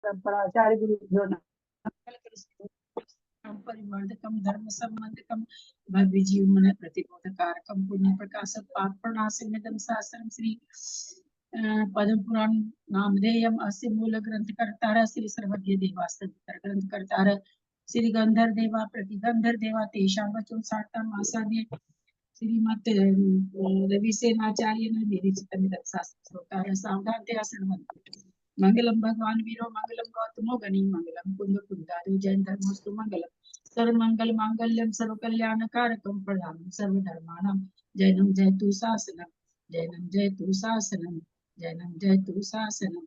परंपराचार्य गुरुभ्यो नमः। परिवर्धकम धर्म संबंधकम भव्य जीवन प्रतिबोधकारकम पुण्य प्रकाशक पाप प्रणाशनमिदं शास्त्रम श्री पद्म पुराण नामधेयम अस्य मूल ग्रंथ कर्तार श्री सर्वज्ञ देवास्तर ग्रंथ कर्तार श्री गंधर देवा प्रतिगंधर देवा तेषां वचो सार्थम आसाद्य श्रीमत रविसेनाचार्य ने विरचितमिदं शास्त्रं श्रोतार सावधानतया शृण्वन्तु। मंगलम भगवान वीरो मंगलम गौतमो गणी मंगलम कुंद कुंदारो जैन धर्मस्तु मंगलम सर्व मंगल मांगल्यम सर्व कल्याण कारकम प्रदानम सर्व धर्माणाम जैनम जयतु शासनम जैनम जयतु शासनम जैनम जयतु शासनम।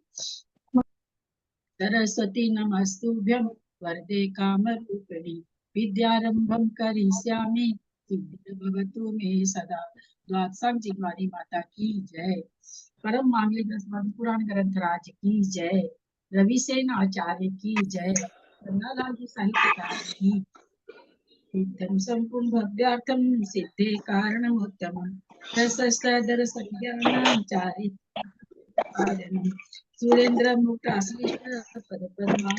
सरस्वती नमस्तुभ्यं वरदे कामरूपिणी विद्यारंभं करिष्यामि सिद्धिर्भवतु मे सदा। द्वादशांग जिह्वारी माता की जय। परम मांगलिक पुराण ग्रंथ राज की जय। रविसेन आचार्य की जय। लालू साहित्यकार की सिद्धं संपूर्ण भव्यार्थम सिद्धे कारणोत्तमं रसस्तदर संज्ञानं चारित्रं सुरेंद्र मुक्ताश्लिष्ट पद पद्मां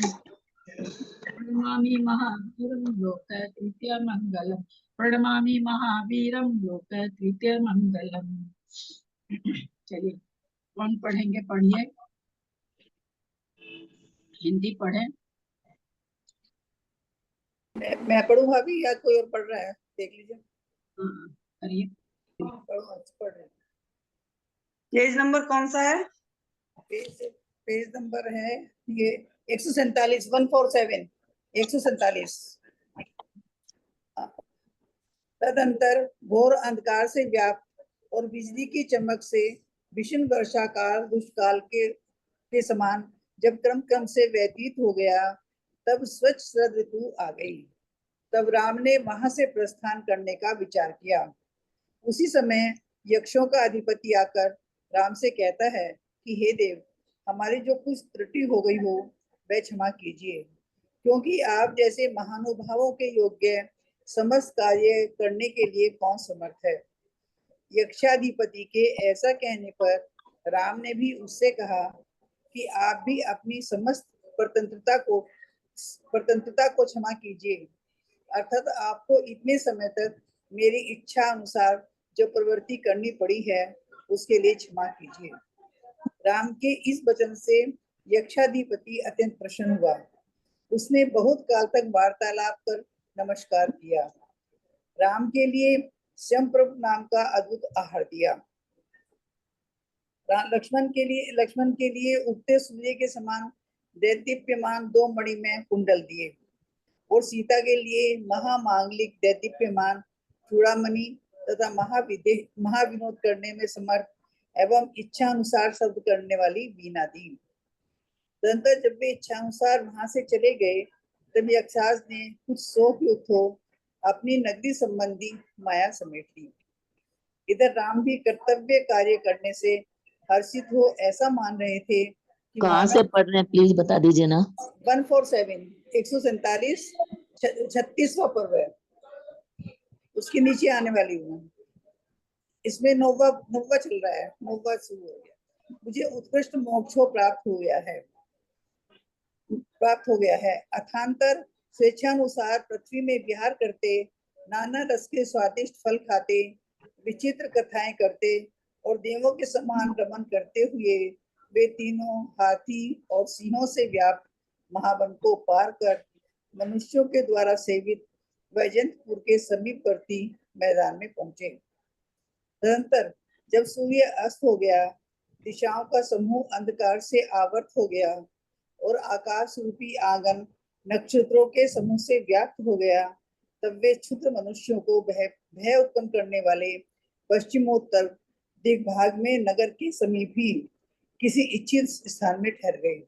प्रणमामि महावीरं लोक तृतीय मंगलम प्रणमामि महावीरं लोक तृतीय मंगलम। चलिए कौन पढ़ेंगे? पढ़िए, हिंदी पढ़े। मैं पढ़ूं भाभी या कोई और पढ़ रहा है? देख लीजिए। करिए। पेज नंबर कौन सा है? पेज नंबर है ये 147 147 147। तदंतर घोर अंधकार से व्याप्त और बिजली की चमक से भीषण वर्षाकाल दुष्काल के समान जब क्रम क्रम से व्यतीत हो गया, तब स्वच्छ शरद ऋतु आ गई। तब राम ने वहां से प्रस्थान करने का विचार किया। उसी समय यक्षों का अधिपति आकर राम से कहता है कि हे देव, हमारी जो कुछ त्रुटि हो गई हो वह क्षमा कीजिए, क्योंकि आप जैसे महानुभावों के योग्य समस्त कार्य करने के लिए कौन समर्थ है। यक्षाधिपति के ऐसा कहने पर राम ने भी उससे कहा कि आप भी अपनी समस्त प्रतंत्रता को क्षमा कीजिए, अर्थात आपको इतने समय तक मेरी इच्छा अनुसार जो प्रवृत्ति करनी पड़ी है उसके लिए क्षमा कीजिए। राम के इस वचन से यक्षाधिपति अत्यंत प्रसन्न हुआ। उसने बहुत काल तक वार्तालाप कर नमस्कार किया। राम के लिए स्वयंप्रभ नाम का अद्भुत आहार दिया। लक्ष्मण के लिए उगते सूर्य के समान दैदीप्यमान 2 मणिमय कुंडल दिए और सीता के लिए महामांगलिक दैदीप्यमान चूड़ामणि तथा महाविनोद करने में समर्थ एवं इच्छा अनुसार शब्द करने वाली वीणा दी। तदंतर जब वे इच्छा अनुसार वहां से चले गए, तब यक्षराज ने कुछ शोक युक्त हो अपनी नगरी संबंधी माया समेट ली। इधर राम भी कर्तव्य कार्य करने से हर्षित हो ऐसा मान रहे थे। कहाँ से पढ़ रहे हैं प्लीज बता दीजिए ना। 147 147 36वां पर्व है, उसके नीचे आने वाली हूँ। इसमें नौवा चल रहा है, नौवा शुरू हो गया। मुझे उत्कृष्ट मोक्ष प्राप्त हो गया है। अथांतर स्वेच्छानुसार पृथ्वी में विहार करते, नाना रस के स्वादिष्ट फल खाते, विचित्र कथाएं करते और देवों के समान रमन करते हुए वे तीनों हाथी और सिंहों से व्याप्त महावन को पार कर मनुष्यों के द्वारा सेवित वैजंतपुर के समीपवर्ती मैदान में पहुंचे। तदंतर जब सूर्य अस्त हो गया, दिशाओं का समूह अंधकार से आवृत हो गया और आकाश रूपी आंगन नक्षत्रों के समूह से व्याप्त हो गया, तब वे क्षुद्र मनुष्यों को भय उत्पन्न करने वाले पश्चिमोत्तर दिग्भाग में नगर के समीप ही किसी इच्छित स्थान में ठहर गए।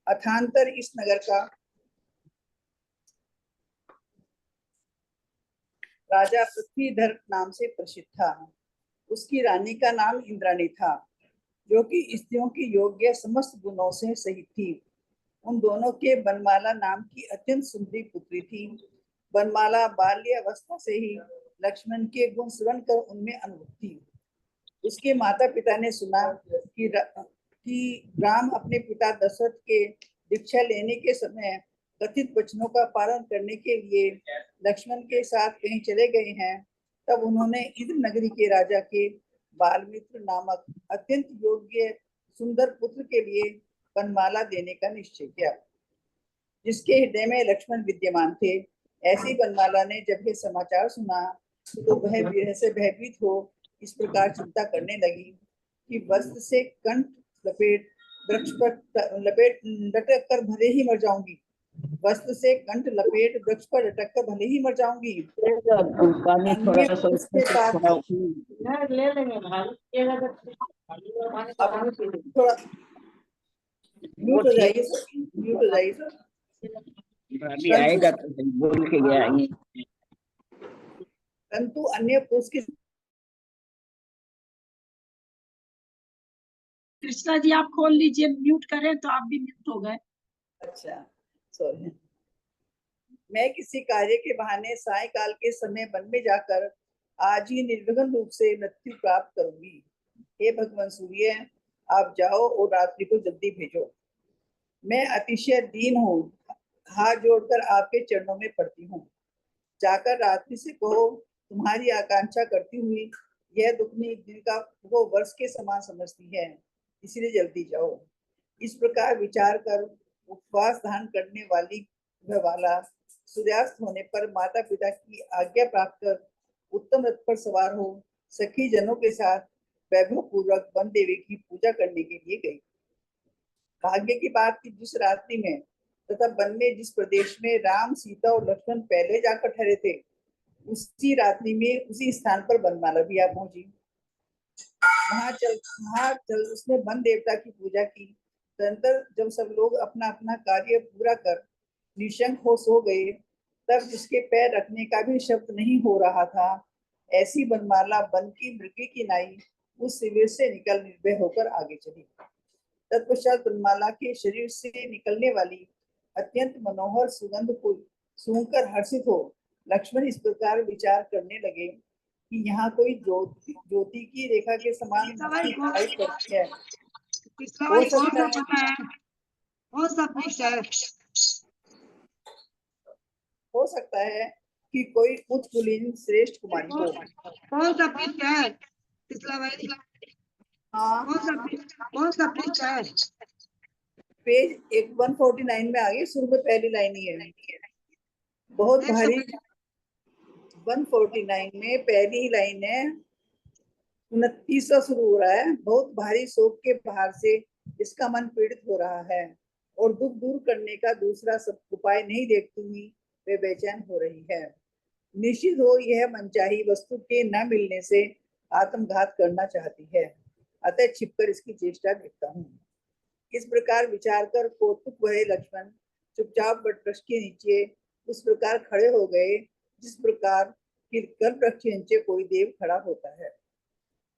अथांतर इस नगर का राजा पृथ्वीधर नाम से प्रसिद्ध था। उसकी रानी का नाम इंद्राणी था, जो कि स्त्रियों की योग्य समस्त गुणों से सहित थी। उन दोनों के बनमाला नाम की अत्यंत सुंदरी पुत्री थी। बनमाला बाल्यावस्था से ही लक्ष्मण के गुण श्रवण कर उनमें अनुभव थी। उसके माता पिता ने सुना कि राम अपने पिता दशरथ के दीक्षा लेने के समय कथित वचनों का पालन करने के लिए लक्ष्मण के साथ कहीं चले गए हैं, तब उन्होंने इंद्र नगरी के राजा के बालमित्र नामक अत्यंत योग्य सुंदर पुत्र के लिए वनमाला देने का निश्चय किया, जिसके हृदय में लक्ष्मण विद्यमान थे। ऐसी वनमाला ने जब ये समाचार सुना तो वह विरह से भयभीत हो इस प्रकार चिंता करने लगी कि वस्त्र से कंठ लपेट वृक्ष पर लटक कर भले ही मर जाऊंगी, वस्त्र से कंठ लपेट वृक्ष पर लटक कर भले ही मर जाऊंगी। पानी थोड़ा सा उसके साथ ले लेंगे थोड़ा म्यूट हो जाइए सर, म्यूट हो जाइए सर। अभी आएगा तो बोल के गया ये। परंतु अन्य पुरुष के कृष्णा जी आप खोल लीजिए, म्यूट करें तो आप भी म्यूट हो गए। अच्छा सॉरी। मैं किसी कार्य के बहाने सायंकाल के समय वन में जाकर आज ही निर्विघ्न रूप से मृत्यु प्राप्त करूंगी। हे भगवान सूर्य, आप जाओ और रात्रि को जल्दी भेजो। मैं अतिशय दीन हूँ, हाथ जोड़कर आपके चरणों में पड़ती हूँ। जाकर रात्रि से कहो, तुम्हारी आकांक्षा करती हुई यह दुखनी एक दिन का वो वर्ष के समान समझती है, इसलिए जल्दी जाओ। इस प्रकार विचार कर उपवास धारण करने वाला सूर्यास्त होने पर माता पिता की आज्ञा प्राप्त कर उत्तम रथ पर सवार हो सखी जनों के साथ वैभव पूर्वक वन देवी की पूजा करने के लिए गई। भाग्य की बात की जिस रात्रि में तथा वन में जिस प्रदेश में राम, सीता और लक्ष्मण पहले जाकर ठहरे थे, उसी रात्रि में उसी स्थान पर वनमाला भी आ पहुंची। वहां चल उसने वन देवता की पूजा की। तदंतर जब सब लोग अपना अपना कार्य पूरा कर निशंक हो सो गए, तब जिसके पैर रखने का भी शब्द नहीं हो रहा था, ऐसी वनमाला वन की मृगी की नाई उस शिविर से निकल निर्भय होकर आगे चली। तत्पश्चात वनमाला के शरीर से निकलने वाली अत्यंत मनोहर सुगंध को सूंघकर हर्षित हो लक्ष्मण इस प्रकार विचार करने लगे कि यहाँ कोई ज्योति की रेखा के समान है। हो सकता है कि कोई उच्च कुलीन श्रेष्ठ कुमारी हो। कौन सा पृष्ठ है पिछला वाली? हाँ, कौन सा पृष्ठ है? पेज 149 में आ गई, शुरू में पहली लाइन ही है। बहुत भारी 149 में पहली ही लाइन है, 29वां शुरू हो रहा है। बहुत भारी शोक के भार से इसका मन पीड़ित हो रहा है और दुख दूर करने का दूसरा सब उपाय नहीं देखती हुई वे बेचैन हो रही है। निश्चित हो यह मनचाही वस्तु के न मिलने से आत्मघात करना चाहती है, अतः छिपकर इसकी चेष्टा देखता हूँ। इस प्रकार विचार कर कौतुक भरे लक्ष्मण चुपचाप वटवृक्ष के नीचे उस प्रकार खड़े हो गए जिस प्रकार कल्प वृक्ष के नीचे कोई देव खड़ा होता है।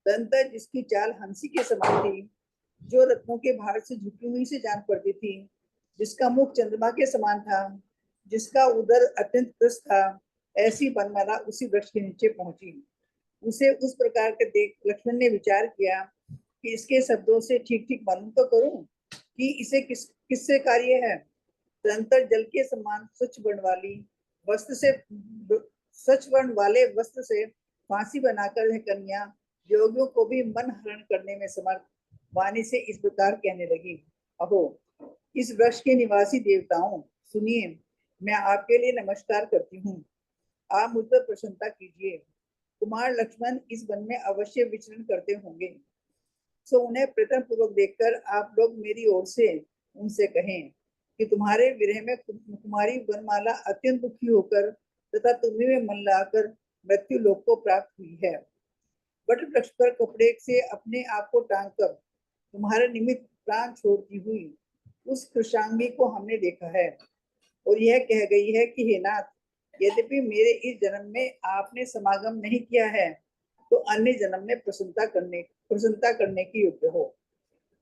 तदंतर जिसकी चाल हंसी के समान थी, जो रत्नों के भार से झुकी हुई से जान पड़ती थी, जिसका मुख चंद्रमा के समान था, जिसका उदर अत्यंत प्रशस्त था, ऐसी वनमाला उसी वृक्ष के नीचे पहुंची। उसे उस प्रकार के देख लक्ष्मण ने विचार किया कि इसके शब्दों से ठीक ठीक मालूम तो करूं कि इसे किससे कार्य है। तदंतर जल के समान स्वच्छ वर्ण वाले वस्त्र से फांसी बनाकर यह कन्या योगियों को भी मन हरण करने में समर्थ वाणी से इस प्रकार कहने लगी, अहो इस वृक्ष के निवासी देवताओं, सुनिए, मैं आपके लिए नमस्कार करती हूँ, आप मुझ पर प्रसन्नता कीजिए। कुमार लक्ष्मण इस वन में अवश्य विचरण करते होंगे, सो उन्हें प्रथम पूर्वक देखकर आप लोग मेरी ओर से उनसे कहें कि तुम्हारे विरह में कुमारी वनमाला अत्यंत दुखी होकर तथा तुम्हें में मन लाकर मृत्यु लोक को प्राप्त हुई है। वट वृक्ष पर कपड़े से अपने आप को टांग कर तुम्हारे निमित्त प्राण छोड़ती हुई उस कृषांगी को हमने देखा है और यह कह गई है कि हे नाथ, यद्यपि मेरे इस जन्म में आपने समागम नहीं किया है तो अन्य जन्म में प्रसन्नता करने की योग्य हो।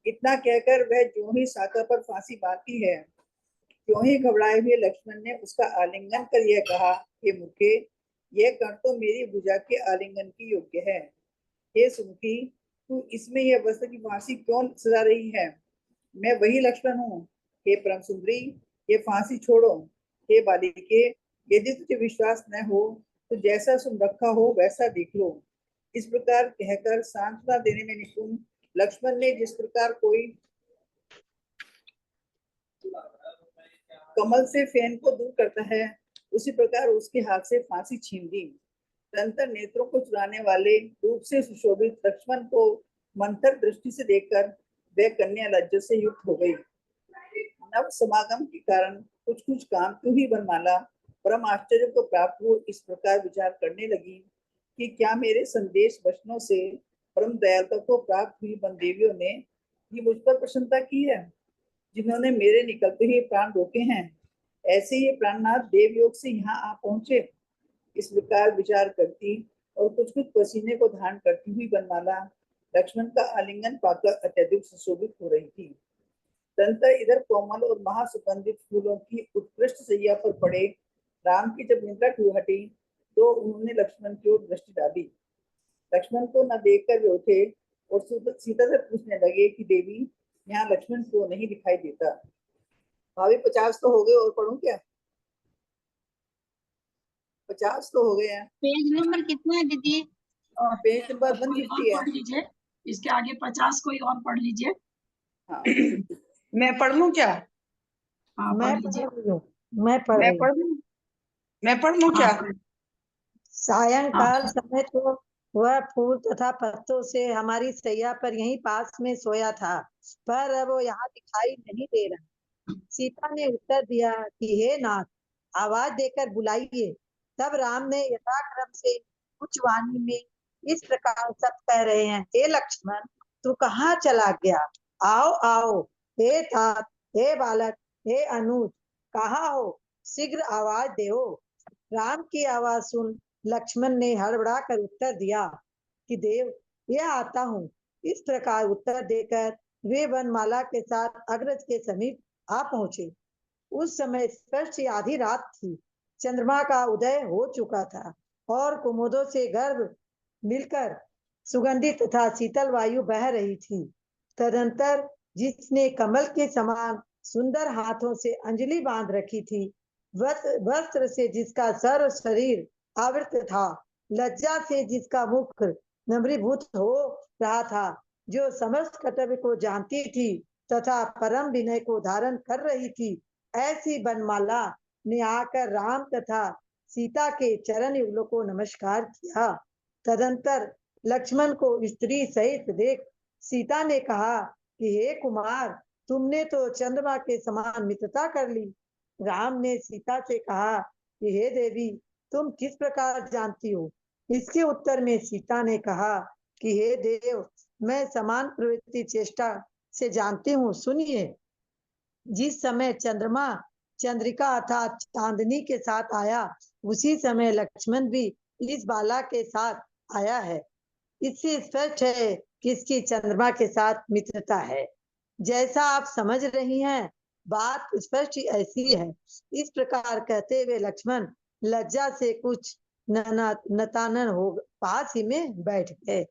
इतना कहकर वह जो ही साका पर फांसी बांधती है, क्यों ही घबराए हुए लक्ष्मण ने उसका आलिंगन कर यह कहा, हे मूर्खे, यह कण तो मेरी भुजा के आलिंगन की योग्य है। हे सुमुखी, तू इसमें यह वस्त्र की फांसी क्यों सजा रही है? मैं वही लक्ष्मण हूँ हे परम सुंदरी, ये फांसी छोड़ो। हे बालिके, यदि तुझे विश्वास न हो तो जैसा सुन रखा हो वैसा देख लो। इस प्रकार कहकर सांत्वना देने में निपुण लक्ष्मण ने जिस प्रकार कोई कमल से फेन को दूर करता है, उसी प्रकार उसके हाथ से फांसी छीन दी। तदंतर नेत्रों को चुराने वाले रूप से सुशोभित लक्ष्मण को मंथर दृष्टि से देखकर वह कन्या लज्जा से युक्त हो गई। नव समागम के कारण कुछ कुछ काम क्यों ही बनमाला परम आश्चर्य को प्राप्त हो इस प्रकार विचार करने लगी कि क्या मेरे संदेश वचनों से परम दयालुता को प्राप्त हुई वन देवियों ने ये मुझ पर प्रसन्नता की है, जिन्होंने मेरे निकलते ही प्राण रोके हैं। ऐसे ही प्राणनाथ देवयोग से यहाँ आ पहुंचे। इस प्रकार विचार करती और कुछ कुछ पसीने को धारण करती हुई बनमाला लक्ष्मण का आलिंगन पाकर अत्यधिक सुशोभित हो रही थी। तदंतर इधर कोमल और महासुगंधित फूलों की उत्कृष्ट सैया पर पड़े राम की जब निद्रा हटी तो उन्होंने लक्ष्मण की ओर दृष्टि डाली। लक्ष्मण को न देखकर वे उठे और सीता से पूछने लगे कि देवी, यहाँ लक्ष्मण क्यों नहीं दिखाई देता? भाभी 50 तो हो गए, और पढ़ूं क्या? 50 तो हो गए हैं। पेज नंबर कितना है दीदी? पेज नंबर कोई और 150 है। पढ़ लीजिए, इसके आगे 50 कोई और पढ़ लीजिए। हाँ, मैं पढ़ लूं क्या? हाँ मैं पढ़ लीजिए। पढ़ रही हूँ। मैं पढ़ मैं रही हूँ। पढ़ लूं? मैं पढ़ लूं क्या? हाँ सायंकाल हाँ समय तो वह फूल तथा पत्तों से हमारी सैया पर यहीं पास में सोया था, पर अब वो यहाँ दिखाई नहीं दे रहा। सीता ने उत्तर दिया कि हे नाथ, आवाज देकर बुलाइए। तब राम ने यथाक्रम से उच्च वाणी में इस प्रकार सब कह रहे हैं, हे लक्ष्मण, तू कहाँ चला गया? आओ आओ, हे तात, हे बालक, हे अनुज, कहाँ हो? शीघ्र आवाज दो। राम की आवाज सुन लक्ष्मण ने हड़बड़ा कर उत्तर दिया कि देव, यह आता हूँ। इस प्रकार उत्तर देकर वे वनमाला के साथ अग्रज के समीप आ पहुंचे। उस समय स्पष्ट आधी रात थी। चंद्रमा का उदय हो चुका था और कुमुदों से गर्भ मिलकर सुगंधित तथा शीतल वायु बह रही थी। तदंतर जिसने कमल के समान सुंदर हाथों से अंजलि बांध रखी थी, वस्त्र से जिसका सर्व शरीर आवृत था, लज्जा से जिसका मुख नम्रीभूत हो रहा था, जो समस्त कर्तव्य को जानती थी तथा परम विनय को धारण कर रही थी, ऐसी बनमाला ने आकर राम तथा सीता के चरण युगलों को नमस्कार किया। तदंतर लक्ष्मण को स्त्री सहित देख सीता ने कहा कि हे कुमार, तुमने तो चंद्रमा के समान मित्रता कर ली। राम ने सीता से कहा कि हे देवी, तुम किस प्रकार जानती हो? इसके उत्तर में सीता ने कहा कि हे देव, मैं समान प्रवृत्ति चेष्टा से जानती हूँ। सुनिए, जिस समय चंद्रमा चंद्रिका अर्थात चांदनी के साथ आया, उसी समय लक्ष्मण भी इस बाला के साथ आया है। इससे स्पष्ट है कि इसकी चंद्रमा के साथ मित्रता है। जैसा आप समझ रही हैं, बात स्पष्ट ऐसी है। इस प्रकार कहते हुए लक्ष्मण लज्जा से कुछ नतानन हो पास ही में बैठ गए।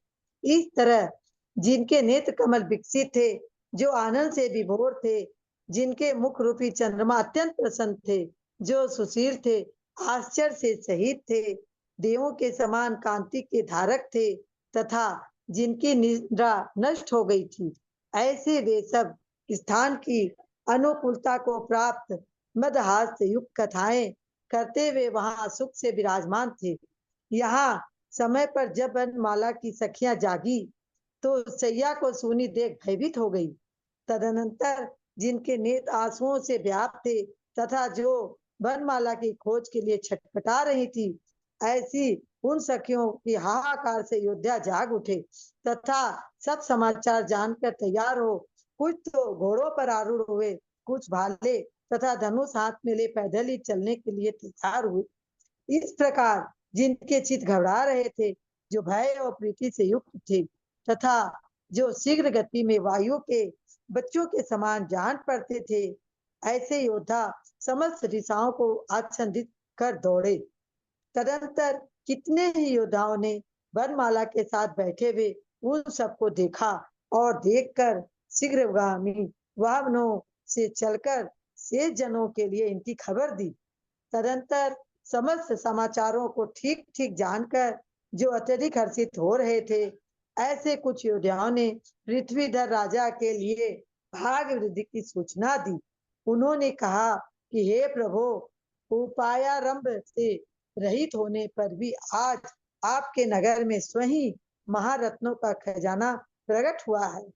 इस तरह जिनके नेत्र कमल विकसित थे, जो आनंद से विभोर थे, जिनके मुख रूपी चंद्रमा अत्यंत प्रसन्न थे, जो सुशील थे, आश्चर्य से सहित थे, देवों के समान कांति के धारक थे तथा जिनकी निद्रा नष्ट हो गई थी, ऐसे वे सब स्थान की अनुकूलता को प्राप्त मदहास से युक्त कथाएं करते हुए वहां सुख से विराजमान थे। यहाँ समय पर जब वनमाला की सखियां जागी तो सैया को सुनी देख भयभीत हो गई। तदनंतर जिनके नेत्र आंसुओं से व्याप्त थे तथा जो वनमाला की खोज के लिए छटपटा रही थी, ऐसी उन सखियों की हाहाकार से योद्धा जाग उठे तथा सब समाचार जानकर तैयार हो, कुछ तो घोड़ों पर आरूढ़ हुए, कुछ भाले तथा धनुष हाथ में ले पैदल ही चलने के लिए तैयार हुए। इस प्रकार जिनके चित्त घबरा रहे थे, जो भय और प्रीति से युक्त थे तथा जो शीघ्र गति में वायु के बच्चों के समान जान पड़ते थे, ऐसे योद्धा समस्त दिशाओं को आच्छादित कर दौड़े। तदंतर कितने ही योद्धाओं ने वनमाला के साथ बैठे हुए उन सबको देखा और देखकर शीघ्रगामी वाहनों से चलकर शेष जनों के लिए इनकी खबर दी। तदंतर समस्त समाचारों को ठीक ठीक जानकर जो अत्यधिक हर्षित हो रहे थे, ऐसे कुछ योद्धाओं ने पृथ्वीधर राजा के लिए भाग वृद्धि की सूचना दी। उन्होंने कहा कि हे प्रभु, उपायारंभ से रहित होने पर भी आज आपके नगर में स्वयं महारत्नों का खजाना प्रकट हुआ है।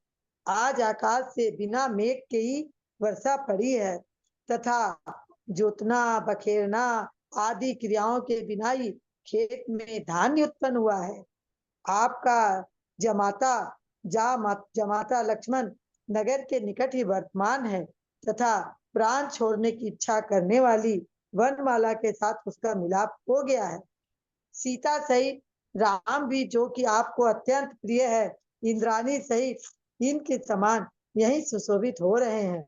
आज आकाश से बिना मेघ के ही वर्षा पड़ी है तथा जोतना बखेरना आदि क्रियाओं के बिना ही खेत में धान्य उत्पन्न हुआ है। आपका जमाता लक्ष्मण नगर के निकट ही वर्तमान है तथा प्राण छोड़ने की इच्छा करने वाली वनमाला के साथ उसका मिलाप हो गया है। सीता सहित राम भी, जो कि आपको अत्यंत प्रिय है, इंद्राणी सहित इनके समान यही सुशोभित हो रहे हैं।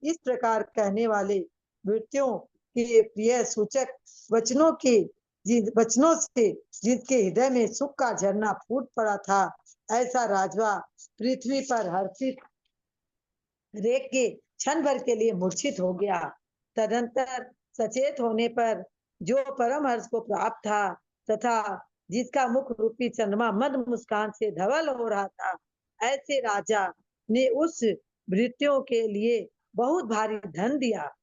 इस प्रकार कहने वाले वृत्तियों के प्रिय सूचक वचनों से जिसके हृदय में सुख का झरना फूट पड़ा था, ऐसा राजवा पृथ्वी पर हर्षित देख के क्षण भर के लिए मूर्छित हो गया। तदंतर सचेत होने पर जो परम हर्ष को प्राप्त था तथा जिसका मुख रूपी चंद्रमा मंद मुस्कान से धवल हो रहा था, ऐसे राजा ने उस भृत्यों के लिए बहुत भारी धन दिया।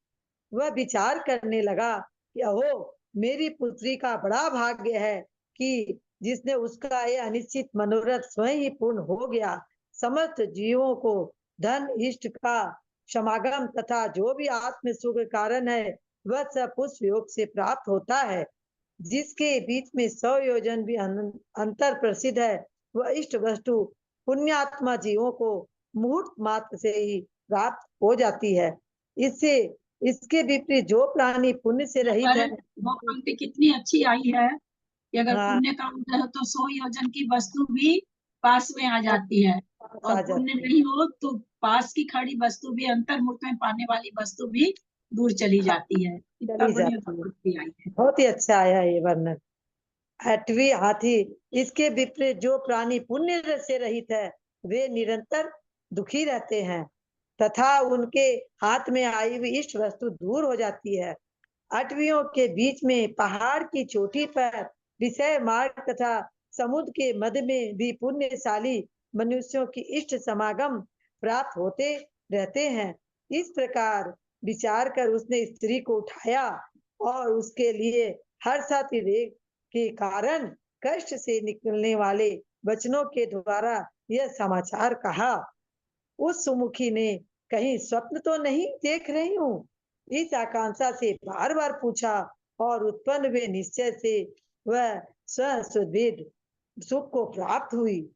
वह विचार करने लगा कि अहो, मेरी पुत्री का बड़ा भाग्य है कि जिसने उसका यह अनिश्चित मनोरथ स्वयं ही पूर्ण हो गया। समस्त जीवों को धन इष्ट का समागम तथा जो भी आत्म सुख कारण है, वह सब पुष्प योग से प्राप्त होता है। जिसके बीच में 100 योजन भी अंतर प्रसिद्ध है, वह इष्ट वस्तु पुण्यात्मा जीवों को मुहूर्त मात्र से ही प्राप्त हो जाती है। इसके विपरीत जो प्राणी पुण्य से रहित है, वो पंक्ति कितनी अच्छी आई है कि अगर हाँ, पुण्य का उदय हो तो 100 योजन की वस्तु भी पास में आ जाती है, और आ पुण्य जाती है। नहीं हो तो पास की खड़ी वस्तु भी, अंतर्मुख में पाने वाली वस्तु भी दूर चली जाती है। इतना चली बढ़िया जाती है। पंक्ति आई है। बहुत ही अच्छा आया ये वर्णन। 8वीं हाथी, इसके विपरीत जो प्राणी पुण्य से रहित है, वे निरंतर दुखी रहते हैं तथा उनके हाथ में आई हुई इष्ट वस्तु दूर हो जाती है। 8वियों के बीच में पहाड़ की चोटी पर विषय मार्ग तथा समुद्र के मध्य में भी पुण्यशाली मनुष्यों की इष्ट समागम प्राप्त होते रहते हैं। इस प्रकार विचार कर उसने स्त्री को उठाया और उसके लिए हर्षातिरेक के कारण कष्ट से निकलने वाले वचनों के द्वारा यह समाचार कहा। उस सुमुखी ने कहीं स्वप्न तो नहीं देख रही हूँ, इस आकांक्षा से बार बार पूछा और उत्पन्न हुए निश्चय से वह स्वसुद्वेद सुख को प्राप्त हुई।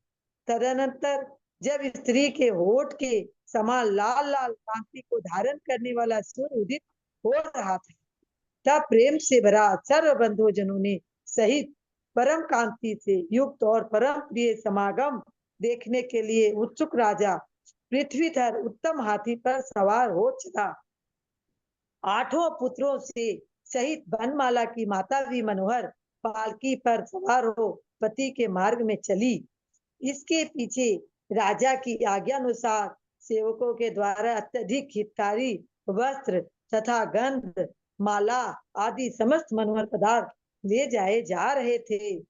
तदनंतर जब स्त्री के होठ के समान लाल लाल कांति को धारण करने वाला सूर्य उदित हो रहा था, तब प्रेम से भरा सर्व बंधु जनों ने सहित परम कांति से युक्त और परम प्रिय समागम देखने के लिए उत्सुक राजा पृथ्वीधर उत्तम हाथी पर सवार हो चला। 8 पुत्रों से सहित वनमाला की माता भी मनोहर पालकी पर सवार हो पति के मार्ग में चली। इसके पीछे राजा की आज्ञा अनुसार सेवकों के द्वारा अत्यधिक हितकारी वस्त्र तथा गंध माला आदि समस्त मनोहर पदार्थ ले जाए जा रहे थे।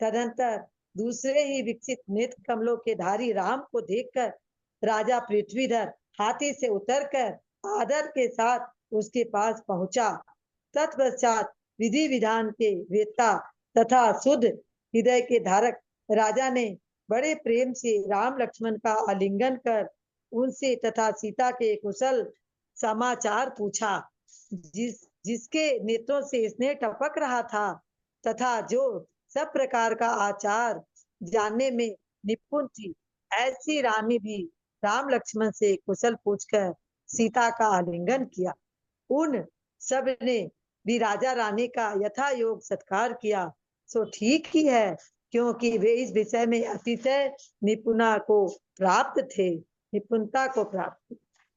तदंतर दूसरे ही विकसित नेत्र कमलों के धारी राम को देखकर राजा पृथ्वीधर हाथी से उतरकर आदर के साथ उसके पास पहुंचा। तत्पश्चात विधि विधान के वेत्ता तथा शुद्ध हृदय के धारक राजा ने बड़े प्रेम से राम लक्ष्मण का आलिंगन कर उनसे तथा सीता के कुशल समाचार पूछा, जिसके नेत्रों से स्नेह टपक रहा था तथा जो सब प्रकार का आचार जानने में निपुण थी। ऐसी रानी भी राम लक्ष्मण से कुशल पूछकर सीता का आलिंगन किया। उन सब ने भी राजा रानी का यथा योग सत्कार किया। सो ठीक ही है, क्योंकि वे इस विषय में अतिशय निपुणता को प्राप्त।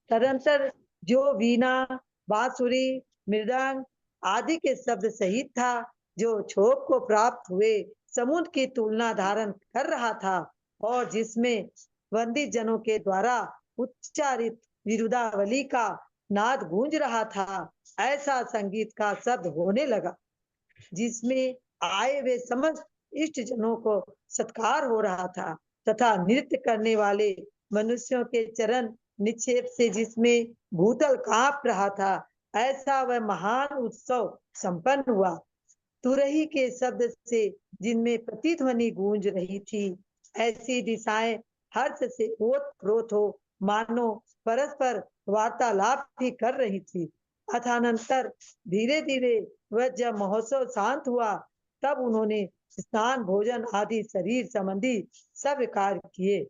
तदंतर जो वीणा बांसुरी मृदंग आदि के शब्द सहित था, जो छोप को प्राप्त हुए समुद्र की तुलना धारण कर रहा था और जिसमें वंदित जनों के द्वारा उच्चारित विरुदावली का नाद गूंज रहा था, ऐसा संगीत का शब्द होने लगा, जिसमें आए वे समस्त इष्ट जनों को सत्कार हो रहा था तथा नृत्य करने वाले मनुष्यों के चरण निक्षेप से जिसमें भूतल कांप रहा था, ऐसा वह महान उत्सव संपन्न हुआ। तुरही के शब्द से जिनमें प्रतिध्वनि गूंज रही थी, ऐसी दिशाएं हर्ष से ओत-प्रोत हो मानो परस्पर वार्तालाप भी कर रही थी। अथानंतर धीरे धीरे वह जब महोत्सव शांत हुआ, तब उन्होंने स्नान भोजन आदि शरीर संबंधी सब कार्य किए।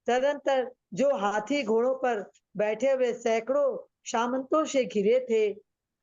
तदंतर जो हाथी घोड़ों पर बैठे हुए सैकड़ों सामंतों से घिरे थे,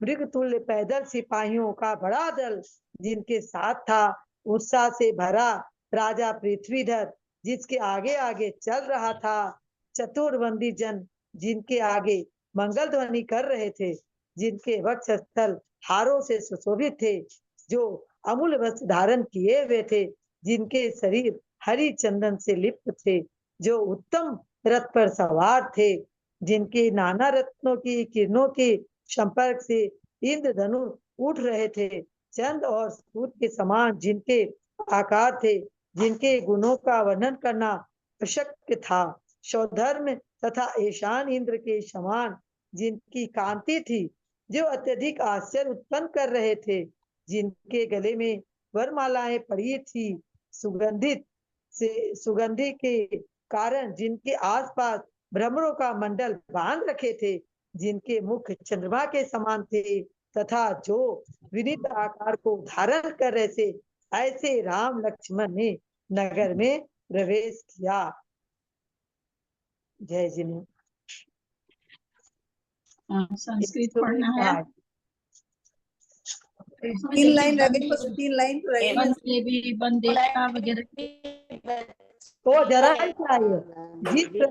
मृगतुल्य पैदल सिपाहियों का बड़ा दल जिनके साथ था, उत्साह से भरा राजा पृथ्वीधर जिसके आगे आगे चल रहा था, चतुर्बंदी जन जिनके आगे मंगल ध्वनि कर रहे थे, जिनके वक्षस्थल हारों से सुशोभित थे, जो अमूल्य वस्त्र धारण किए हुए थे, जिनके शरीर हरि चंदन से लिप्त थे, जो उत्तम रथ पर सवार थे, जिनके नाना रत्नों की किरणों के संपर्क से इंद्रधनुष उठ रहे थे, चंद्र और सूर्य के समान जिनके आकार थे, जिनके गुणों का वर्णन करना अशक्य था, सौधर्म तथा ईशान इंद्र के समान जिनकी कांति थी, जो अत्यधिक आश्चर्य उत्पन्न कर रहे थे, जिनके गले में वरमालाएं पड़ी थी, सुगंधि के कारण जिनके आसपास भ्रमरों का मंडल बांध रखे थे, जिनके मुख चंद्रमा के समान थे तथा जो विनीत आकार को धारण कर रहे थे, ऐसे राम लक्ष्मण ने नगर में प्रवेश किया। जय जिन। संस्कृत पढ़ना है। तीन लाइन रह गई, बस 3 लाइन तो रह गई। वन देवी वन देवता वगैरह तो जरा चाहिए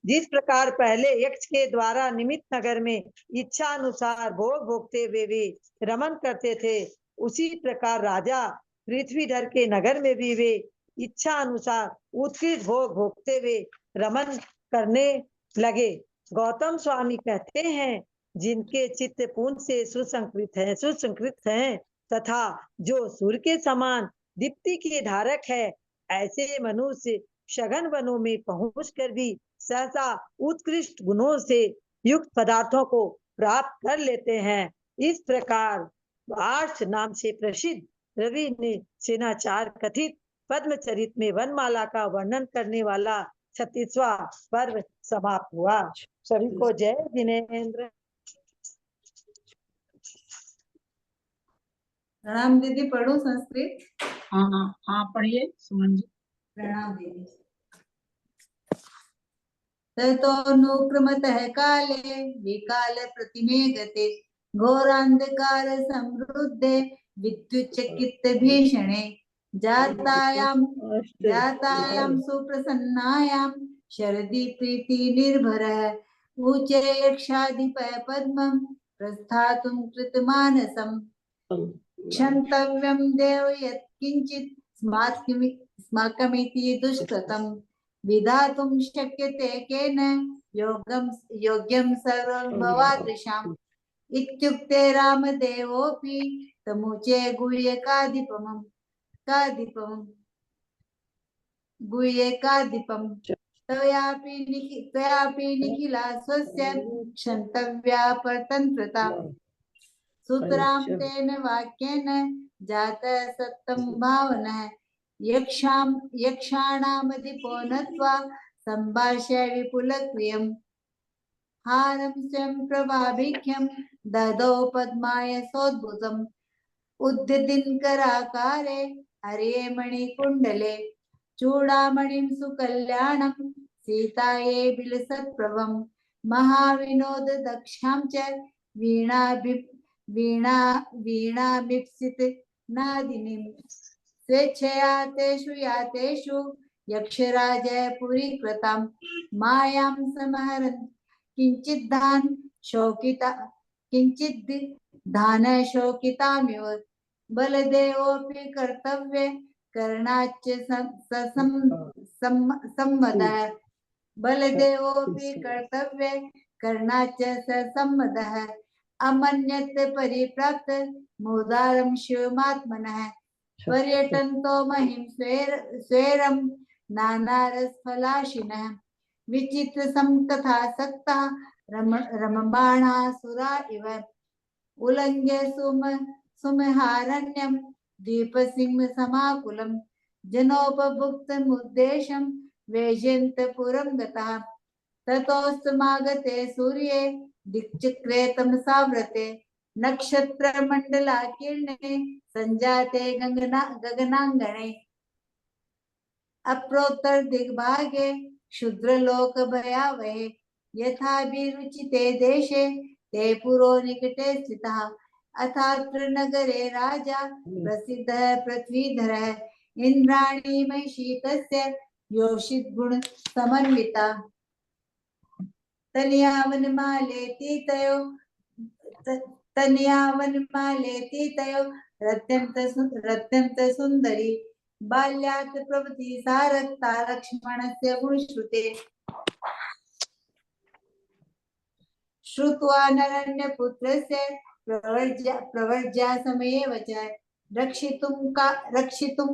जिस प्रकार पहले यक्ष के द्वारा निमित्त नगर में इच्छा अनुसार भोग भोगते हुए वे रमन करते थे, उसी प्रकार राजा पृथ्वीधर के नगर में भी वे इच्छा अनुसार उत्कृष्ट भोग भोगते हुए रमन करने लगे। गौतम स्वामी कहते हैं, जिनके चित्त पुंज से सुसंकृत हैं तथा जो सूर्य के समान दीप्ति के धारक है, ऐसे मनुष्य सघन वनों में पहुंचकर भी सहसा उत्कृष्ट गुणों से युक्त पदार्थों को प्राप्त कर लेते हैं। इस प्रकार आर्ष नाम से प्रसिद्ध रवि ने सेनाचार कथित पद्मचरित में वनमाला का वर्णन करने वाला 36वां पर्व समाप्त हुआ। सभी को जय जिनेंद्र। प्रणाम दीदी, पढ़ो संस्कृत। हाँ हाँ पढ़िए सुमन जी। प्रणाम दीदी। ततोऽनुक्रमतः काले विकाल प्रतिमे गते घोरान्धकार समृद्धे विद्युच्चकित भीषणे जातायां सुप्रसन्नायां शरदि प्रीति निर्भरः ऊचे यक्षाधिपः पद्मं प्रस्थातुं कृतमानसम् क्षन्तव्यं देव यत्किञ्चित् स्माकमिति दुष्कृतम् विधातुं शक्यते केन योग्यं सर्वं भवादृशाम् इत्युक्ते रामदेवोऽपि तमुचे गुह्यकाधिपम् त्वयापि निखिला स्वस्य क्षन्तव्या परतन्त्रता सुतरां तेन वाक्येन जातः सत्तं भावनः यक्षाणामधिपो नत्वा सम्भाष्य विपुलक्रियम् हारं स्वयं प्रभाभिख्यं ददौ पद्माय सोद्भुतम् उद्दिनकराकारे हरे मणिकुण्डले चूडामणिं सुकल्याणं सीतायै बिलसत्प्रभं महाविनोद दक्षां च वीणाभिप्सित नादिनीं स्वेच्छया तेषु यातेषु यक्षराजः पुरीकृतां मायां समहरन् किञ्चिद् धान शोकितामिव बलदेवोऽपि कर्तव्ये करणाच्च सम्मतः बलदेवोऽपि कर्तव्ये कर्णाच स सम्मदः अमन्यत् परिप्राप्त मोदारं शिवमात्मनः पर्यटन्तो महिं स्वेरं नानारसफलाशिनः विचित्र संकथासक्ता रममाणा सुरा इव उल्लङ्घ्य सुमहारण्यं दीपसिंह समाकुलं जनोपभुक्तमुद्देशं वैजयन्तपुरं गतः ततोस्तमागते सूर्ये दिक्चक्रे तमसाव्रते नक्षत्रमण्डलाकीर्णे सञ्जाते गगनाङ्गणे अप्रोत्तर दिग्भागे क्षुद्रलोकभयावहे यथाभिरुचिते देशे ते पुरो निकटे स्थितः अथात्र नगरे राजा प्रसिद्धः पृथ्वीधरः इंद्राणी महिषी तस्य योषित गुण समन्विता तनयावनमालेति तयो रत्यन्त सुंदरी बाल्यात् प्रभृति सारक्ता लक्ष्मणस्य गुणश्रुते श्रुत्वा नरण्यपुत्रस्य प्रवर्ज्या समयेव च रक्षितुं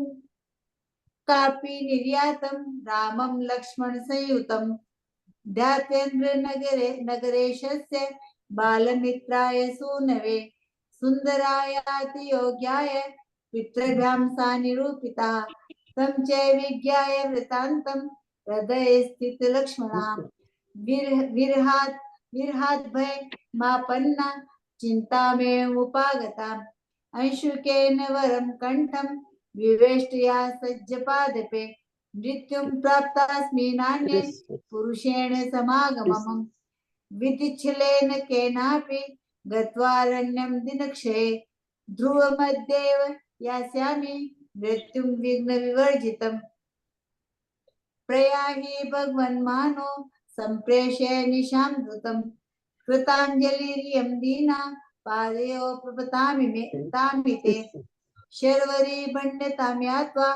कापि निर्यातं रामं लक्ष्मण संयुतं ध्यातेन्द्र नगरेशस्य बालमित्राय सूनवे सुन्दरायाति योग्याय पितृभ्यां सा निरूपिता तं च विज्ञाय वृतान्तं हृदये स्थित लक्ष्मणः विरहात् भय मापन्ना चिंता में उपागता अंशुकेन वरम कंठम विवेष्टया सज्जपादपे मृत्युं प्राप्तास्मि नान्ये पुरुषेण समागमम् विधिच्छलेन केनापि गत्वारण्यं दिनक्षये ध्रुवमध्येव यास्यामि मृत्युं विघ्न विवर्जितम् प्रयाहि भगवन्मानो संप्रेष्य निशां द्रुतं कृताञ्जलिरियं दीना पादयो प्रपतामि तामिते शर्वरी बण्यतां यात्वा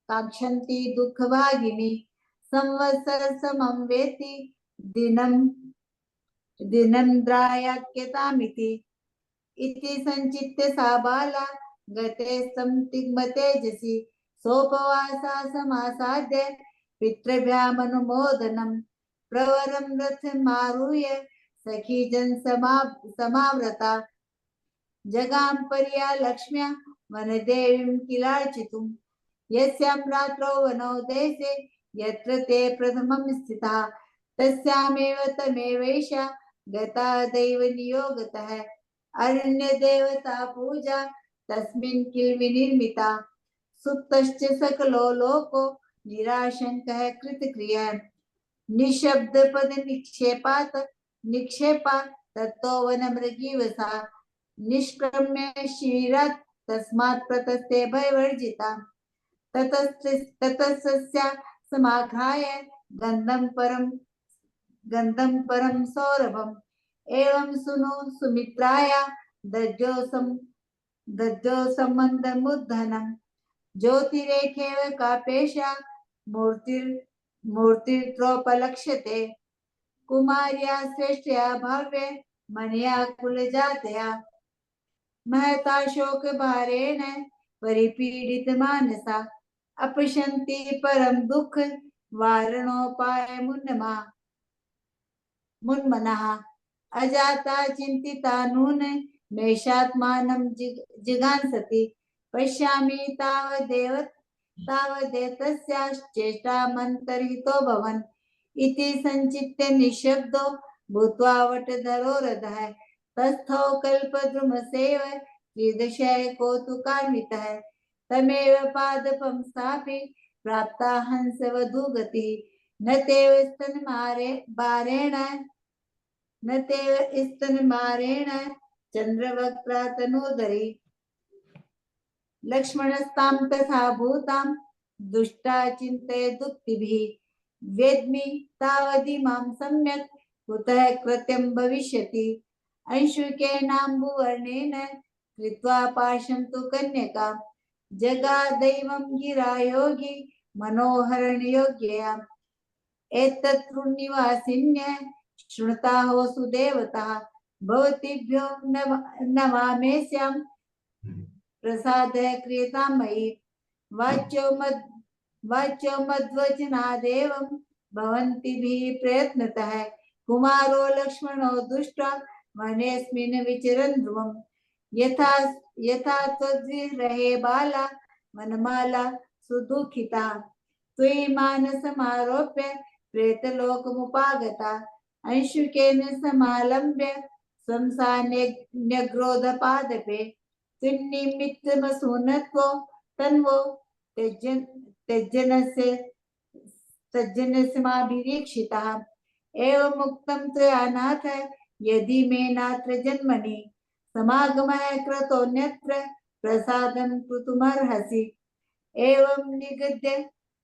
काङ्क्षन्ति दुःखभागिनी संवत्सरसमं वेति दिनन्द्रायाख्यतामिति इति संचित्य सा बाला गते तिग्मतेजसि सोपवासा समासाद्य पितृभ्यामनुमोदनं प्रवरं रथमारुह्य सखीजन समाव्रता जगाम पर्या लक्ष्म्या वनदेवीं किलार्चितुं यस्यां रात्रौ वनौ देशे यत्र ते प्रथमं स्थितः तस्यामेव तमेवैषा गता दैव नियोगतः अरण्यदेवता पूजा तस्मिन् किल विनिर्मिता सुप्तश्च सकलो लोको निराशंकः कृतक्रिया निशब्द पद निक्षेपा तत्तो वनमृगीवसा निष्क्रम्य शिविरात् तस्मात् प्रतस्ते भयवर्जिता ततस्तस्या समाघ्राय गन्धं परं सौरभम् एवं सुनु सुमित्राया दज्जो सम्बन्धमुद्धनम् ज्योतिरेखेव कापेशा मूर्तिर्त्रोपलक्ष्यते कुमार्या श्रेष्ठया भाव्य मनया कुलजातया महता शोक भारेण परिपीडित मानसा अपश्यन्ति परम दुख वारणोपाय मुन्मनः अजाता चिंतिता नून मेषात्मानं जिगांसति पश्यामि तावदेतस्याश्चेष्टामन्तर्हितो भवन् इति संचित्य निःशब्दो भूत्वा वटधरोरधः तस्थौ कल्पद्रुमसेव त्रिदशय कौतुकान्वितः तमेव पादपं सापि प्राप्ता हंसवधूगतिः न तेव स्तनमारेण चन्द्रवक्त्रा तनूदरी लक्ष्मणस्तां तथा भूतां दुष्टा चिन्तयदुक्तिभिः वेद्मि तावदिमां सम्यक् कुतः कृत्यं भविष्यति अंशुकेनाम्बुवर्णेन कृत्वा पाशं तु कन्यका जगादैवं गिरा योगी मनोहरणयोग्यया एतत्तृनिवासिन्य श्रुता हो सुदेवता भवतीभ्यो नमामेस्यां प्रसाद क्रियता मयि वाच्यो मद्वचनादेवं भवन्तिभिः प्रयत्नतः कुमारो लक्ष्मणो दुष्ट्वा वनेऽस्मिन् विचरन् ध्रुवम् यथा यथा त्वद्विरहे बाला वनमाला सुदुःखिता त्वयि मानसमारोप्य प्रेतलोकमुपागता अंशुकेन समालम्ब्य श्मशान्यग्रोधपादपे त्वन्निमित्तमसूनत्वो तन्वो तज्जनस्यमाभिरीक्षितः एवमुक्तं त्वया नाथ यदि मे नात्र जन्मनि समागमः कृतोऽन्यत्र प्रसादं कृतुमर्हसि एवं निगद्य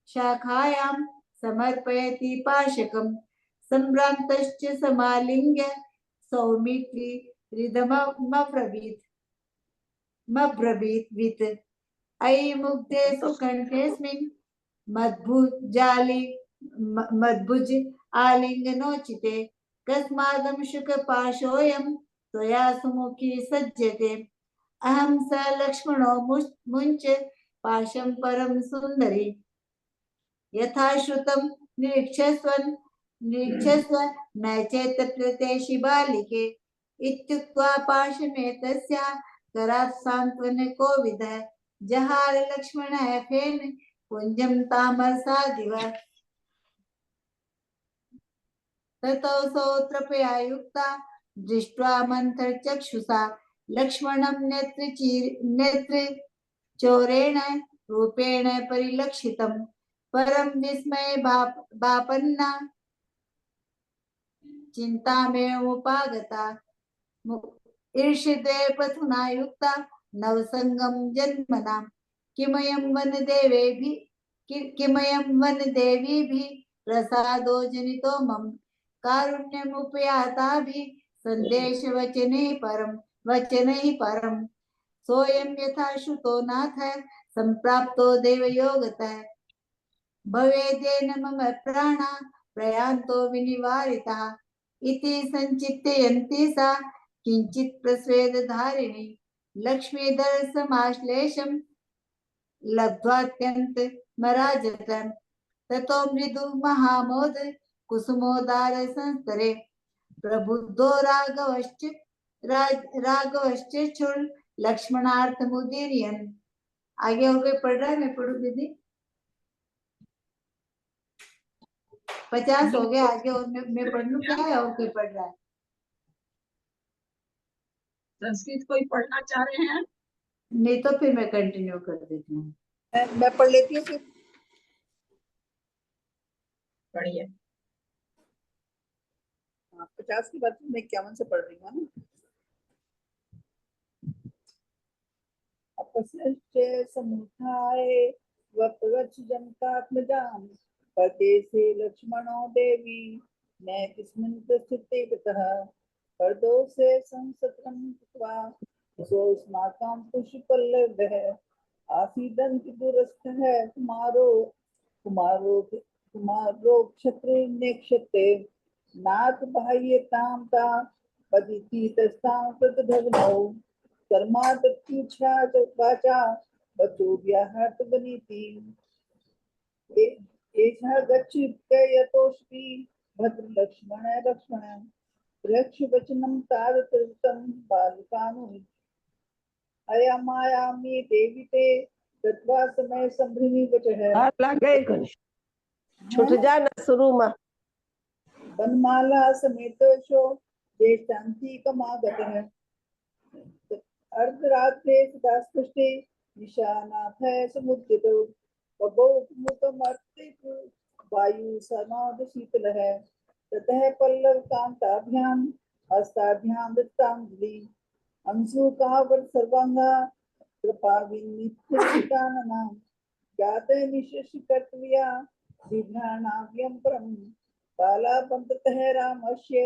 शाखायां समर्पयति पाशकं सम्भ्रान्तश्च समालिङ्ग्य सौमित्री हृदमब्रवीत् अयि मुग्धे सुकण्ठेऽस्मिन् मद्भुज आलिङ्गनोचिते कस्मादं शुकपाशोऽयं त्वया सुमुखी सज्जते अहं स लक्ष्मणो मुञ्च पाशं परं सुन्दरी यथा श्रुतं निरीक्षस्व न चेत् प्रत्येषि बालिके इत्युक्त्वा पाशमेतस्याः करात् सान्त्वने कोविदः जहार लक्ष्मणः फेन कुञ्जं तामसादिव ततो सौत्रपया युक्ता दृष्ट्वा मन्थरचक्षुषा लक्ष्मणं नेत्रचोरेण रूपेण परिलक्षितं परं विस्मये भापन्ना चिन्तामेवमुपागता ईर्षिते पथुना युक्ता नवसंगं जन्मना किमयं वनदेवीभिः प्रसादो जनितो मम कारुण्यमुपयाताभिः सन्देशवचनैः परं सोऽयं यथा श्रुतो नाथ सम्प्राप्तो देवयोगतः भवेदेन मम प्राणा प्रयान्तो विनिवारितः इति संचिन्तयन्ती सा किंचित् प्रस्वेदधारिणी लक्ष्मीधरसमाश्लेषं लब्ध्वात्यन्तमराजतम् ततो मृदु महामोद कुसुमोदार संस्तरे प्रबुद्धो राघवश्च क्षुर लक्ष्मणार्थमुदीरयन् आगे हो गए पढ़ रहा है मैं पढ़ू दीदी 50 हो गया आगे और मैं पढ़ लूं क्या है और कोई पढ़ रहा है संस्कृत कोई पढ़ना चाह रहे हैं? नहीं तो फिर मैं कंटिन्यू कर देती हूँ मैं पढ़ लेती हूँ फिर। पढ़िए। 50 की बात मैं 51 से पढ़ रही हूँ ना। अपसृष्टे समुत्थाय वप्रवच जनकात्मजाम् पते से लक्ष्मणो देवी न किस्मिन् प्रस्थिते कृतः परदोषे संसत्रं कृत्वा सोऽस्माकं पुष्पल्लवः आसीदन्ति दूरस्थः कुमारो क्षत्रियक्षते नाथ बाह्यतां ता पदिति तस्तां तद्भवनौ कर्मादत्युच्छा वाचा वचोव्याहत बनीति एषः गच्छित्ययतोष्टि भद्र लक्ष्मण रक्ष वचनं तारतृतं बालकानुहि अयमायामि देवी ते तत्वा समय संभ्रमी वचः छूट जाना शुरू में वनमाला समेतोषो ज्येष्ठान्ति कमागतः अर्धरात्रे सदास्पृष्टे निशानाथ समुद्यतो बभौमुखमर्तितु वायु समाद शीतलः ततः पल्लव कांताभ्यां हस्ताभ्यां दत्तांजलि अंशुकावर सर्वांगा कृपाविनित्यकानना ज्ञाते निशेष कर्तव्या विघ्नानाव्यं परं बालापन्ततः रामस्य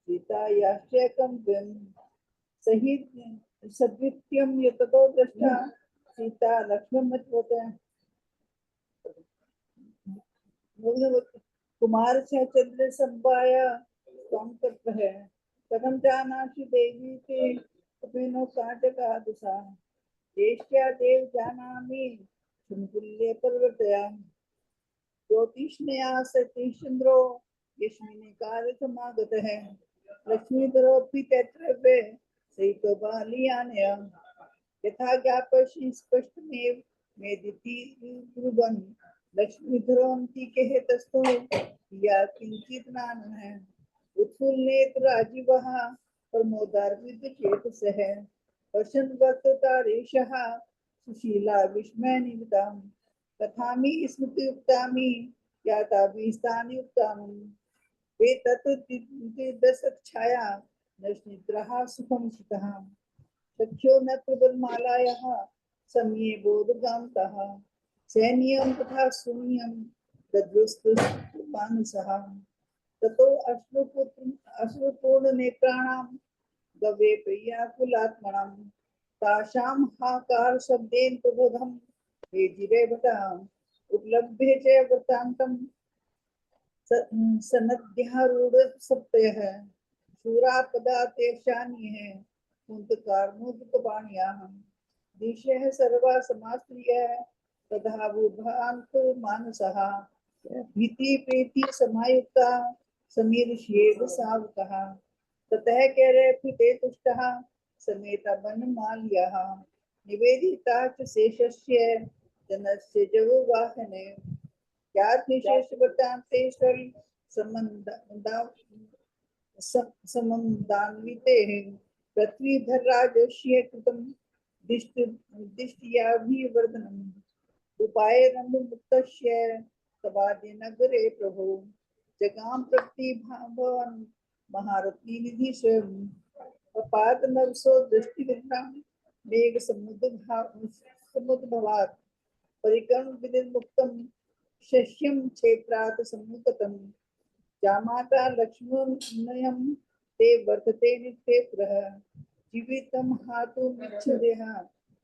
सीतायाश्च कंप्यं सहित सद्वित्यं यततो दृष्टा सीता लक्ष्मणमत्वत कुमार से चंद्र संपाया त्वं तत्र है कथं जानासि देवी ते कपिनो काटका दुषा ज्येष्ठ्या देव जानामि तुल्य पर्वतया ज्योतिष्मया सतीशन्द्रो यस्मिन् कार्य समागतः लक्ष्मीधरोऽपि तत्र सहितो बालियानया यथा ज्ञापयसि स्पष्टमेव मेदिति ब्रुवन् लक्ष्मीधरोऽन्ति कहे तस्थो या किंचित नाम है उत्फुल्ल नेत्र राजीवः प्रमोदार्पित चेतसः पश्यन् वक्तारेशः सुशीला विस्मय निमितां कथामि स्मृतियुक्तामि याताभिस्तानि युक्तानि वे तत्दशच्छाया नश्निद्रः सुखं शितः सख्यो न प्रबलमालायाः समये बोधगान्तः सैन्यं तथा शून्यं तद्रुस्तुमानुसः ततो अश्रुपूर्णनेत्राणां गवे प्रियाकुलात्मनां तासां हाकार शब्देन प्रबोधं हे जिरेवताम् उपलभ्य च वृत्तान्तं सनद्यारूढ़ सप्तयः शूरा पदा तेक्षान्यः कुन्तकारमुदकपाणियाः दिशः सर्वा समास्त्रियः तथा बुभान्त मानसः भीति प्रीति समायुक्ता समीरुष्येव सावकः ततः कैरपिते तुष्टः समेत वनमाल्यः निवेदिता च शेषस्य जनस्य जववाहने याज्ञशेषवृत्तान्तेश्वरि समन्दान्वितेः पृथ्वीधरराजस्य कृतं दिष्ट्याभिवर्धनम् उपायनमुक्तस्य तवादिनगरे प्रभो जगाम प्रतिभावान् महारथी निधि स्वयं अपात नवसो दृष्टिविघ्नं मेघ समुद्भवात् परिक्रम विनिर्मुक्तं शस्यं क्षेत्रात् सम्मुखतं जामाता लक्ष्मणं ते वर्तते निक्षेत्रः जीवितं हातुमिच्छदेह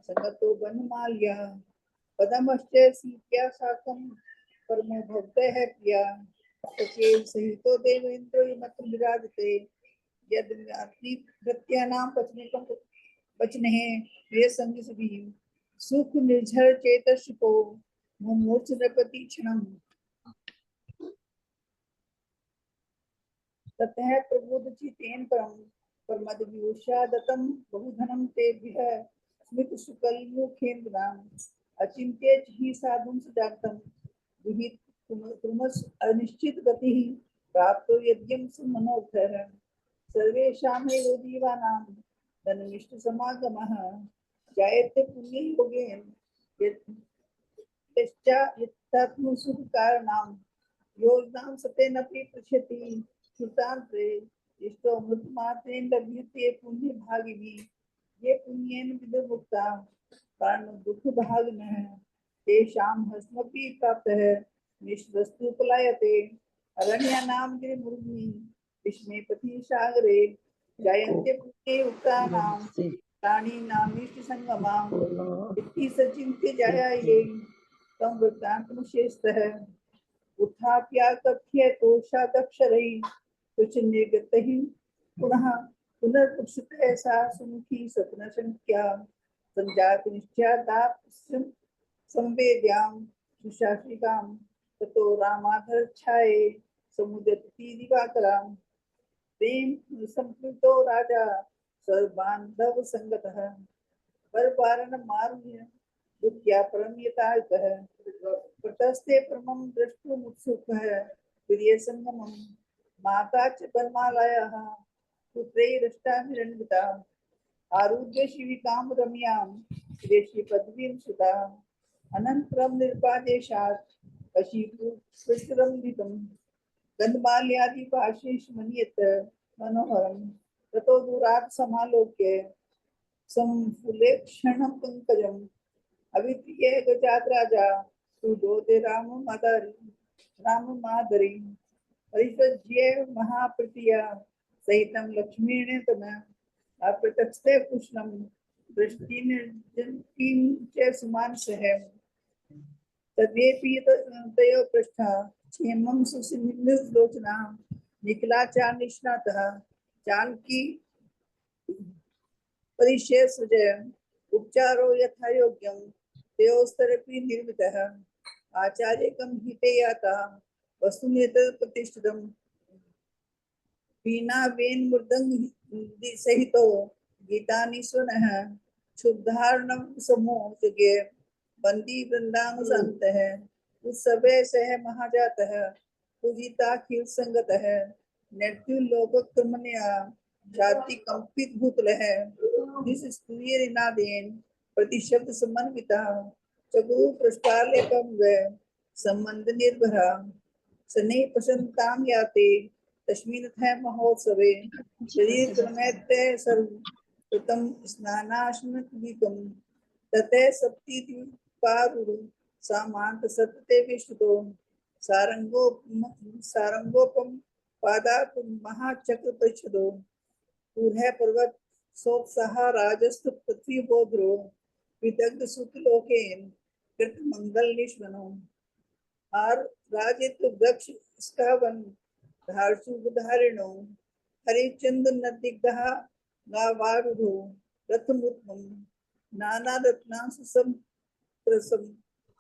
संगतो वनमाल्यः पदमश्च सीत्या साकं परमो भक्तः प्रिया सचेव सहितो देवेन्द्रो यमत्र विराजते यद प्रत्यानां पचनिकं वचने प्रिय संग सुभी सुख निर्झर चेतस्को मुमूर्छ नृपति क्षणम् ततः प्रबोधचितेन परम परमद वियुषा दत्तं बहुधनं तेभ्यः स्मित सुकल मुखेन्द्रां अचिंत्य ही साधुं सुजातं विहित तुमस अनिश्चित गति प्राप्तो यज्ञं सुमनोर्थः सर्वेषां एव जीवानां धनमिष्ट समागमः जायते पुण्य योगेन यत्तात्म सुख कारणां योजनां सतेनपि पृच्छति श्रुतान्ते इष्टो मृतमात्रेण लभ्यते पुण्य भागिनी ये पुण्येन विदुर्मुक्ता कारण दुख भागिनः तेषां हस्मपि प्राप्तः निष्वस्तु पलायते अरण्यानां गिरिमुर्गि विस्मे पति सागरे जायन्ते पुण्ये उक्तानां प्राणिनामिष्ट संगमां इति सचिन्त्य जायाये तं वृत्तान्तमुशेषतः उत्थाप्या कथ्य कोशादक्षरैः कुछ निर्गतैः पुनः पुनर्पुष्टः सा सुमुखी सपनसंख्या संजात निश्चयादाप्स्यं संवेद्यां सुशासिकां ततो रामाधरच्छाये समुदयति दिवाकरां प्रेम संप्रीतो राजा सर्वबान्धव संगतः परवारण मारुह्य दुःख्या परमयतायुतः प्रतस्ते परमं द्रष्टुमुत्सुकः प्रिय संगमं माता च वनमालायाः पुत्रैरष्टाभिरन्विता आरुह्य शिविकां रम्यां देशी पदवीं सुता अनन्तरं निर्पादेशात् पशीपुष्टरंदितं गन्धमाल्यादि पाशेषमनियत मनोहरं ततो दूरात् समालोक्य संफुलेक्षणं पंकजम् अविप्रिय गजात राजा सुदोते राम मादरी परिषज्य महाप्रीतिया सहितं लक्ष्मीण तनः अप्रतस्ते कृष्णं दृष्टि निर्जन्तीं च सुमानसः तद्वेपि तयो पृष्ठा क्षेमं सुसिन्धुलोचना निखिला चा निष्णातः जानकी परिचय सृजय उपचारो यथा योग्यम तेओस्तरपि निर्मितः आचार्यकं हिते याता वस्तुनिधि प्रतिष्ठितम् वीणा वेन मृदंग सहितो गीतानि स्वनः क्षुब्धारणं समोचगे बंदी वृंदानुसंतः उत्सवे सह महाजातः पूजिता खील संगतः नृत्युलोकक्रमण्या जाति कंपित भूतलः दिस स्तूय निनादेन प्रतिशब्द समन्विता चतु प्रष्टालेकं व संबंध निर्भरा सने प्रसन्नतां याते तस्मिन्नः महोत्सवे शरीर क्रमैते सर्व प्रथम स्नानाश्नत्विकं तते सप्तीति पारुरु सामान्त सत्ते विष्णुतो सारंगोपम पादात महाचक्र परिषदो पूर्व पर्वत सोत्साह राजस्थ पृथ्वी बोध्रो विदग्ध सुतलोकेन कृत मंगल निष्मनो आर राजित वृक्ष स्कावन धारसु धारिणो हरिचंद नदिग्धः गावारुधो रथमुत्तम नाना रत्नांशु संप्रसम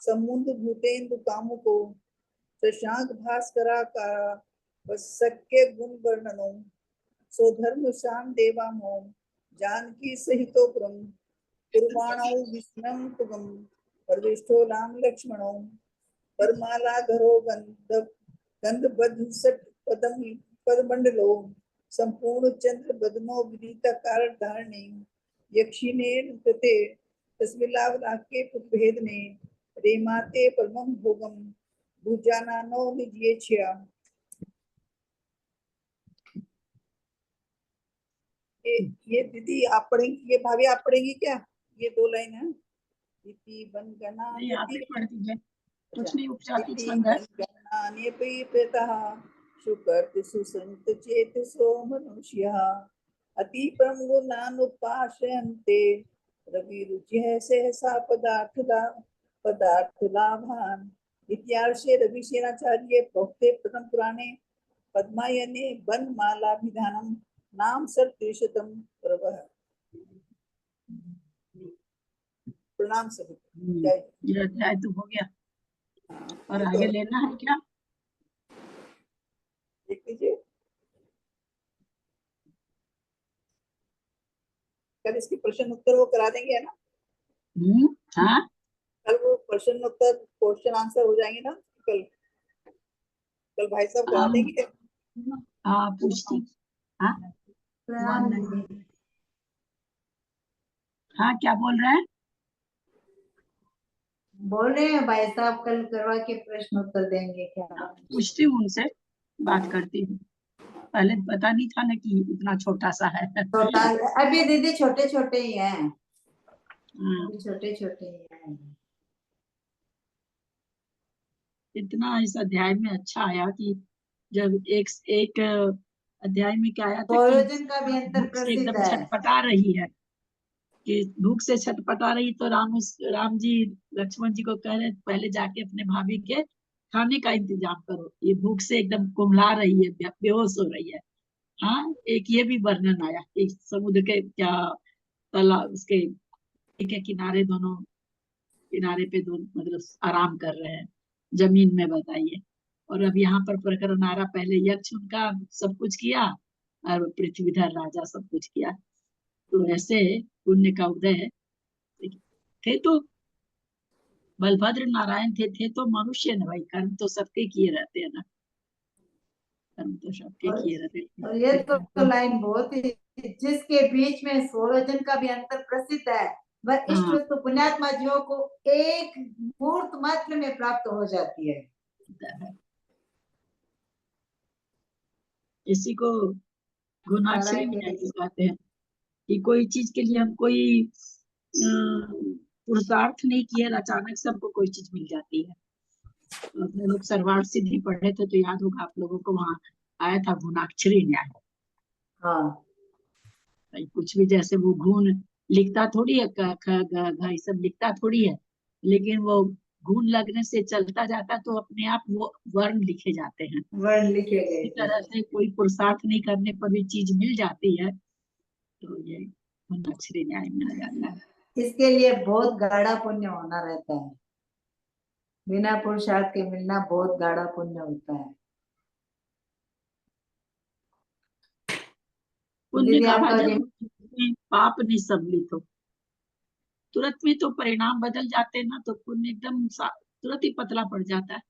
समुद्र भूतेन्दु कामुको शशांक भास्कराकारा वसक्य गुण वर्णनो सोधर्म शाम देवामो जानकी सहितो क्रम कुर्बाणौ विष्णुं तुगम परविष्ठो राम लक्ष्मणो परमाला धरो गंधबद्ध सट पदम पदमंडलो संपूर्ण चंद्र बदनो विनीता कारण धारणे यक्षिणे कृते तस्मिलावलाके भेदने रेमाते परमं भोगम भुजानानो निज्येच्छा ये दीदी आप पढ़ेंगी, ये भाभी आप पढ़ेंगी क्या? ये 2 लाइन है। इति बनगना नहीं आप ही पढ़ दीजिए, कुछ नहीं उपजाति इति छंद है। बनगना नेपीतः सुकर्त सुसंत चेतसो मनुष्यः अति परम गुणानुपाश्रयन्ते रवि रुचिः सहसा पदार्थ लाभान इत्यार्षे रविसेनाचार्य प्रोक्ते प्रथम पुराणे पद्मायने वनमालाभिधानम नाम सर्वशतम प्रभः। प्रणाम सभी। ये अध्याय तो हो गया और आगे लेना है क्या? देख लीजिए, कल इसकी प्रश्न उत्तर वो करा देंगे है ना? हाँ कल वो प्रश्न उत्तर क्वेश्चन आंसर हो जाएंगे ना? कल भाई साहब करा देंगे। हाँ पूछती। हाँ हाँ क्या बोल रहे हैं? बोल रहे हैं भाई साहब कल करवा के प्रश्न उत्तर देंगे क्या? पूछती हूँ उनसे, बात करती हूँ। पहले पता नहीं था ना कि इतना छोटा सा है। छोटा अभी दीदी छोटे छोटे ही हैं, हाँ, छोटे छोटे ही हैं। इतना इस अध्याय में अच्छा आया कि जब एक अध्याय में क्या आया था प्रयोजन का भी अंतर भूख से प्रसिद्ध एकदम है। छटपटा रही है, कि भूख से छटपटा रही तो राम जी लक्ष्मण जी को कह रहे पहले जाके अपने भाभी के खाने का इंतजाम करो, ये भूख से एकदम कुम्हला रही है, बेहोश हो रही है। हाँ एक ये भी वर्णन आया कि समुद्र के क्या तालाब उसके के किनारे दोनों किनारे पे दोनों मतलब आराम कर रहे हैं जमीन में, बताइए। और अब यहाँ पर प्रकरण आ रहा, पहले यक्ष उनका सब कुछ किया और पृथ्वीधर राजा सब कुछ किया। तो ऐसे पुण्य का उदय थे तो बलभद्र नारायण थे तो मनुष्य न भाई, कर्म तो सबके किए रहते हैं ना, कर्म तो सबके किए रहते हैं। और ये तो लाइन बहुत ही, जिसके बीच में स्वरोजन का भी अंतर प्रसिद्ध है वह इष्ट वस्तु पुण्यात्मा जीवों को एक मुहूर्त मात्र में प्राप्त हो जाती है। इसी को गुणाक्षरी कहते हैं कि कोई चीज के लिए हम कोई पुरुषार्थ नहीं किया, अचानक से हमको कोई चीज मिल जाती है। तो अपने लोग सर्वार्थ सिद्धि पढ़े थे तो याद होगा आप लोगों को, वहाँ आया था गुणाक्षरी न्याय। हाँ कुछ भी जैसे वो गुण लिखता थोड़ी है, ख ग घ सब लिखता थोड़ी है, लेकिन वो गुण लगने से चलता जाता तो अपने आप वो वर्ण लिखे जाते हैं। वर्ण लिखे गए इसी थे। तरह से कोई पुरुषार्थ नहीं करने पर भी चीज मिल जाती है तो ये अक्षरी न्याय में आ जाता है। इसके लिए बहुत गाढ़ा पुण्य होना रहता है, बिना पुरुषार्थ के मिलना बहुत गाढ़ा पुण्य होता है। पुण्य दीदी का आपका भजन ये में पाप नहीं सम्मिलित हो, तुरंत में तो परिणाम बदल जाते हैं ना, तो पुण्य एकदम तुरंत ही पतला पड़ जाता है,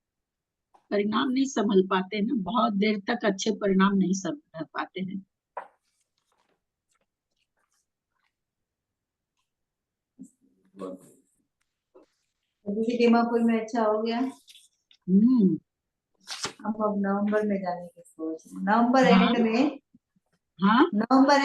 परिणाम नहीं संभल पाते ना, बहुत देर तक अच्छे परिणाम नहीं संभल पाते हैं। दीदी दीमापुर में अच्छा हो गया। हम्म। हम अब नवंबर में जाने की सोच रहे हैं। नवंबर हाँ एंड में हाँ नवंबर